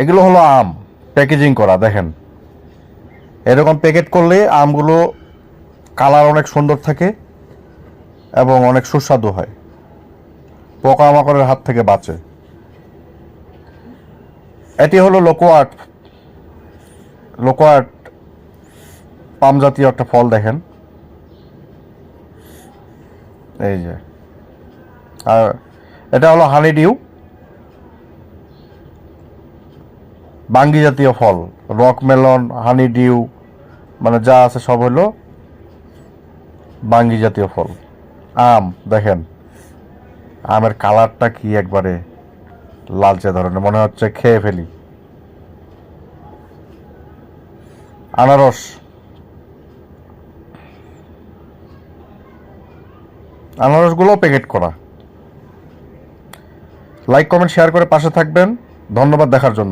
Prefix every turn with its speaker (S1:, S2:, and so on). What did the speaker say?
S1: এগুলো হলো আম প্যাকেজিং করা, দেখেন এরকম প্যাকেট করলে আমগুলো কালার অনেক সুন্দর থাকে এবং অনেক সুস্বাদু হয়, পোকামাকড়ের হাত থেকে বাঁচে। এটি হলো লোকোয়াট। লোকোয়াট পাম জাতীয় একটা ফল, দেখেন এই যে। আর এটা হলো হানি ডিউ, বাঙ্গি জাতীয় ফল। রক মেলন, হানি ডিউ, মানে যা আছে সব হলো বাঙ্গি জাতীয় ফল। আম দেখেন, আমের কালারটা কি একবারে লালচে ধরনের, মনে হচ্ছে খেয়ে ফেলি। আনারস, আনারসগুলো প্যাকেট করা। লাইক কমেন্ট শেয়ার করে পাশে থাকবেন। ধন্যবাদ দেখার জন্য।